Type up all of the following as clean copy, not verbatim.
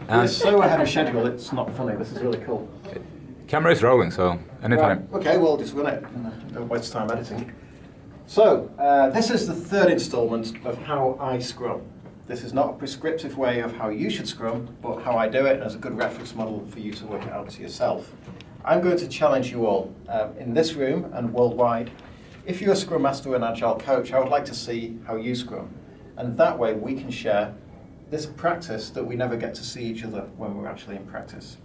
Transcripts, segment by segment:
We're so ahead of schedule, it's not funny. This is really cool. Camera is rolling, so anytime. Right. Okay, we'll just run it. Don't waste time editing. So, this is the third instalment of how I Scrum. This is not a prescriptive way of how you should Scrum, but how I do it as a good reference model for you to work it out to yourself. I'm going to challenge you all in this room and worldwide. If you're a Scrum Master or an Agile coach, I would like to see how you Scrum. And that way we can share this practice that we never get to see each other when we're actually in practice.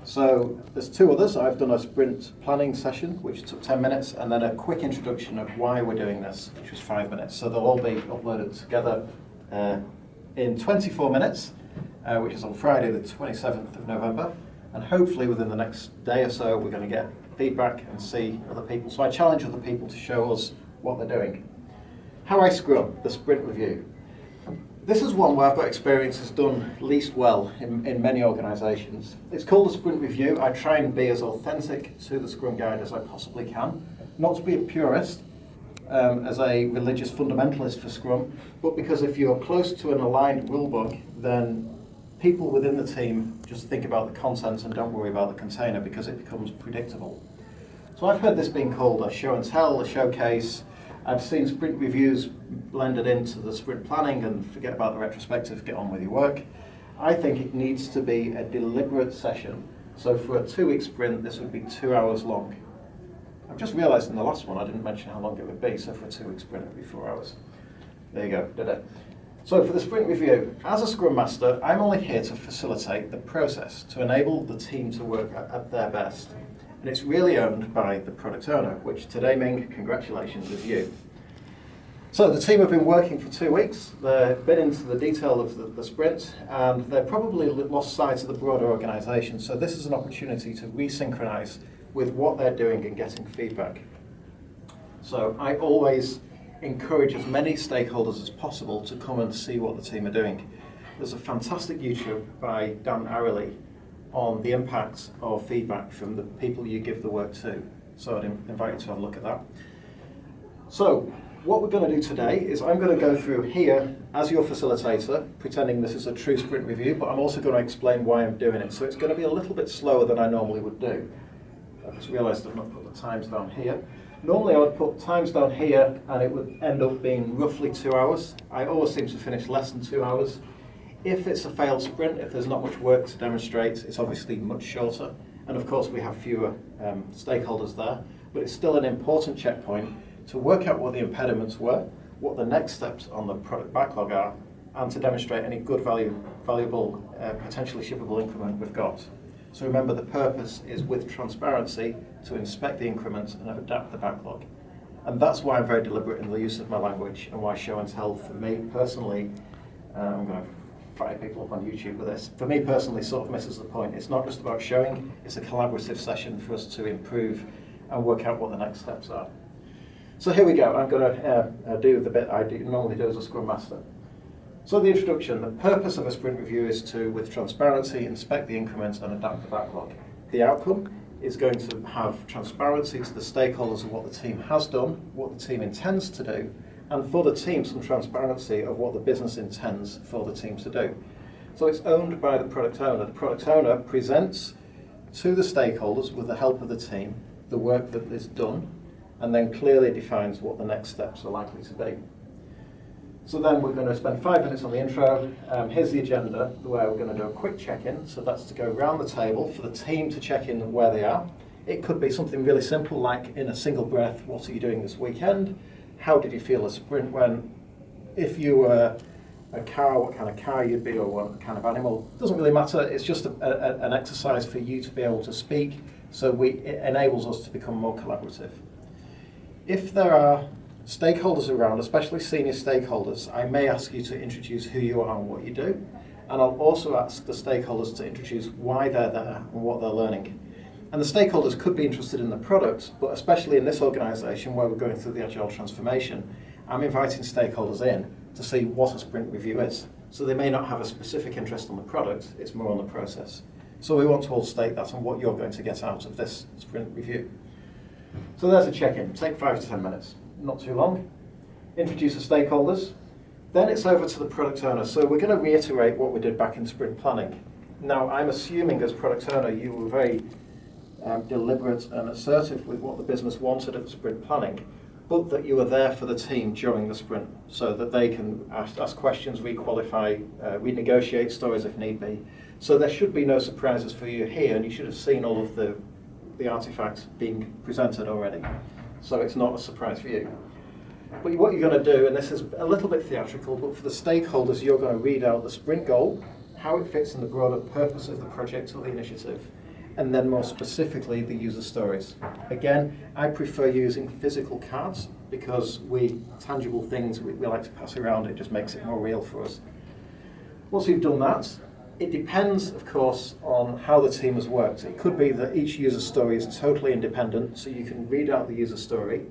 So there's two others. I've done a sprint planning session, which took 10 minutes, and then a quick introduction of why we're doing this, which was 5 minutes. So they'll all be uploaded together in 24 minutes, which is on Friday the 27th of November. And hopefully within the next day or so, we're going to get feedback and see other people. So I challenge other people to show us what they're doing. How I Scrum, the sprint review. This is one where I've got experience has done least well in many organisations. It's called a sprint review. I try and be as authentic to the Scrum Guide as I possibly can. Not to be a purist, as a religious fundamentalist for Scrum, but because if you're close to an aligned rulebook, then people within the team just think about the content and don't worry about the container because it becomes predictable. So I've heard this being called a show and tell, a showcase. I've seen sprint reviews blended into the sprint planning and forget about the retrospective, get on with your work. I think it needs to be a deliberate session. So for a 2-week sprint, this would be 2 hours long. I've just realised in the last one I didn't mention how long it would be, so for a 2-week sprint it would be 4 hours. There you go, did it? So for the sprint review, as a Scrum Master, I'm only here to facilitate the process, to enable the team to work at their best. And it's really owned by the product owner, which today, Ming, congratulations, is you. So the team have been working for 2 weeks. They've been into the detail of the sprint, and they've probably lost sight of the broader organisation. So this is an opportunity to resynchronize with what they're doing and getting feedback. So I always encourage as many stakeholders as possible to come and see what the team are doing. There's a fantastic YouTube by Dan Arley on the impact of feedback from the people you give the work to. So I'd invite you to have a look at that. So what we're going to do today is I'm going to go through here as your facilitator, pretending this is a true sprint review, but I'm also going to explain why I'm doing it. So it's going to be a little bit slower than I normally would do. I just realised I've not put the times down here. Normally I would put times down here and it would end up being roughly 2 hours. I always seem to finish less than 2 hours. If it's a failed sprint, if there's not much work to demonstrate, it's obviously much shorter. And of course we have fewer stakeholders there, but it's still an important checkpoint to work out what the impediments were, what the next steps on the product backlog are, and to demonstrate any good valuable, potentially shippable increment we've got. So remember, the purpose is with transparency to inspect the increments and adapt the backlog. And that's why I'm very deliberate in the use of my language and why show and tell for me personally, I'm going to fire people up on YouTube with this, for me personally sort of misses the point. It's not just about showing, it's a collaborative session for us to improve and work out what the next steps are. So here we go, I'm going to do the bit I normally do as a Scrum Master. So the introduction, the purpose of a sprint review is to, with transparency, inspect the increments and adapt the backlog. The outcome is going to have transparency to the stakeholders of what the team has done, what the team intends to do, and for the team some transparency of what the business intends for the team to do. So it's owned by the product owner. The product owner presents to the stakeholders with the help of the team the work that is done and then clearly defines what the next steps are likely to be. So then we're going to spend 5 minutes on the intro. Here's the agenda, where we're going to do a quick check-in. So that's to go around the table for the team to check in where they are. It could be something really simple, like in a single breath, what are you doing this weekend? How did you feel a sprint went? If you were a car, what kind of car you'd be, or what kind of animal. It doesn't really matter. It's just an exercise for you to be able to speak. So it enables us to become more collaborative. If there are stakeholders around, especially senior stakeholders, I may ask you to introduce who you are and what you do. And I'll also ask the stakeholders to introduce why they're there and what they're learning. And the stakeholders could be interested in the product, but especially in this organisation where we're going through the Agile transformation, I'm inviting stakeholders in to see what a sprint review is. So they may not have a specific interest on the product, it's more on the process. So we want to all state that and what you're going to get out of this sprint review. So there's a check-in. Take 5 to 10 minutes. Not too long. Introduce the stakeholders. Then it's over to the product owner. So we're going to reiterate what we did back in sprint planning. Now, I'm assuming as product owner, you were very deliberate and assertive with what the business wanted at the sprint planning, but that you were there for the team during the sprint so that they can ask questions, requalify, renegotiate stories if need be. So there should be no surprises for you here, and you should have seen all of the artifacts being presented already. So it's not a surprise for you. But what you're going to do, and this is a little bit theatrical, but for the stakeholders, you're going to read out the sprint goal, how it fits in the broader purpose of the project or the initiative, and then more specifically, the user stories. Again, I prefer using physical cards because tangible things we like to pass around, it just makes it more real for us. Once you've done that, it depends, of course, on how the team has worked. It could be that each user story is totally independent, so you can read out the user story,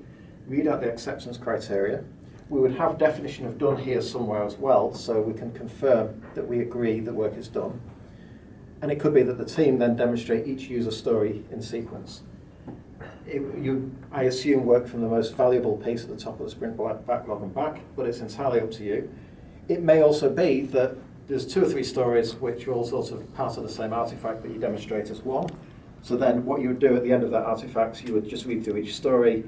read out the acceptance criteria. We would have definition of done here somewhere as well, so we can confirm that we agree that work is done. And it could be that the team then demonstrate each user story in sequence. I assume work from the most valuable piece at the top of the sprint backlog and back, but it's entirely up to you. It may also be that there's 2 or 3 stories which are all sort of part of the same artifact that you demonstrate as one. So then what you would do at the end of that artifact, you would just read through each story.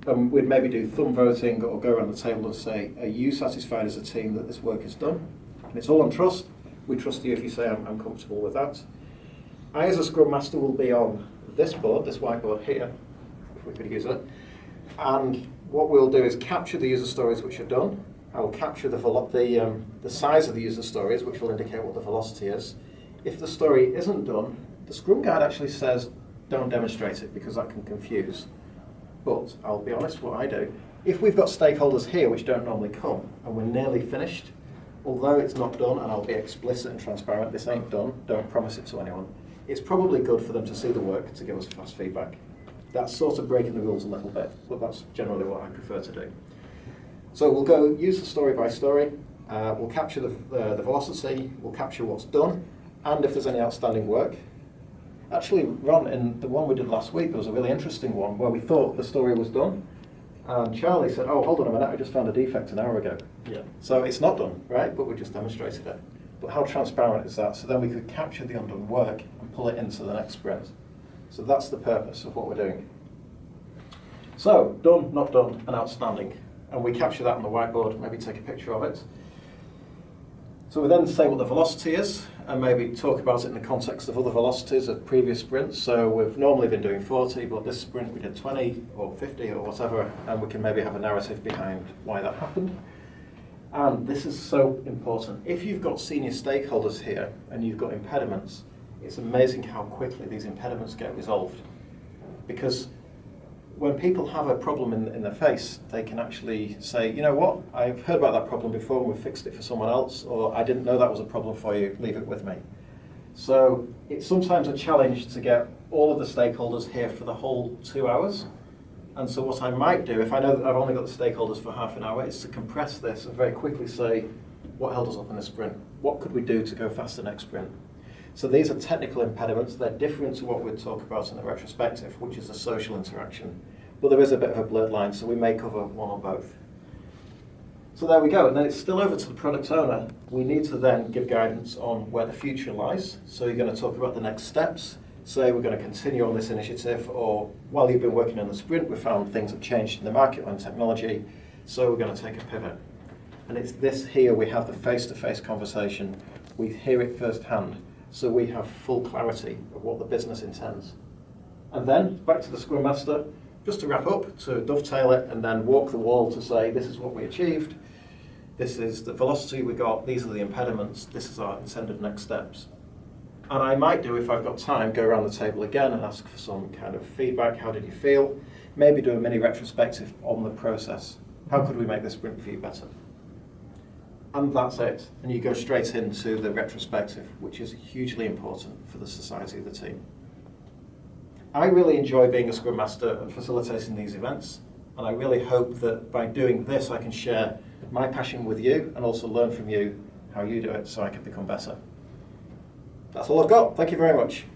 We'd maybe do thumb voting or go around the table and say, are you satisfied as a team that this work is done? And it's all on trust. We trust you if you say, I'm comfortable with that. I, as a Scrum Master, will be on this board, this whiteboard here, if we could use it. And what we'll do is capture the user stories which are done. I will capture the size of the user stories, which will indicate what the velocity is. If the story isn't done, the Scrum Guide actually says, don't demonstrate it, because that can confuse. But I'll be honest, what I do, if we've got stakeholders here which don't normally come, and we're nearly finished, although it's not done, and I'll be explicit and transparent, this ain't done, don't promise it to anyone, it's probably good for them to see the work to give us fast feedback. That's sort of breaking the rules a little bit, but that's generally what I prefer to do. So we'll go use the story by story, we'll capture the velocity, we'll capture what's done, and if there's any outstanding work. Actually, Ron, in the one we did last week, there was a really interesting one where we thought the story was done, and Charlie said, oh, hold on a minute, I just found a defect an hour ago. Yeah. So it's not done, right? But we just demonstrated it. But how transparent is that? So then we could capture the undone work and pull it into the next sprint. So that's the purpose of what we're doing. So, done, not done, and outstanding. And we capture that on the whiteboard, maybe take a picture of it. So we then say what the velocity is, and maybe talk about it in the context of other velocities of previous sprints. So we've normally been doing 40, but this sprint we did 20 or 50 or whatever, and we can maybe have a narrative behind why that happened. And this is so important. If you've got senior stakeholders here and you've got impediments, it's amazing how quickly these impediments get resolved. Because when people have a problem in their face, they can actually say, you know what, I've heard about that problem before and we fixed it for someone else, or I didn't know that was a problem for you, leave it with me. So it's sometimes a challenge to get all of the stakeholders here for the whole 2 hours. And so what I might do, if I know that I've only got the stakeholders for half an hour, is to compress this and very quickly say, what held us up in this sprint? What could we do to go faster next sprint? So these are technical impediments. They're different to what we'd talk about in the retrospective, which is the social interaction. But there is a bit of a blurred line, so we may cover one or both. So there we go, and then it's still over to the product owner. We need to then give guidance on where the future lies. So you're going to talk about the next steps. Say we're going to continue on this initiative, or while you've been working on the sprint, we found things have changed in the market and technology, so we're going to take a pivot. And it's this here, we have the face-to-face conversation. We hear it firsthand. So we have full clarity of what the business intends. And then, back to the Scrum Master, just to wrap up, to dovetail it, and then walk the wall to say, this is what we achieved, this is the velocity we got, these are the impediments, this is our intended next steps. And I might do, if I've got time, go around the table again and ask for some kind of feedback, how did you feel? Maybe do a mini retrospective on the process. How could we make this sprint for you better? And that's it. And you go straight into the retrospective, which is hugely important for the society of the team. I really enjoy being a Scrum Master and facilitating these events. And I really hope that by doing this, I can share my passion with you and also learn from you how you do it so I can become better. That's all I've got. Thank you very much.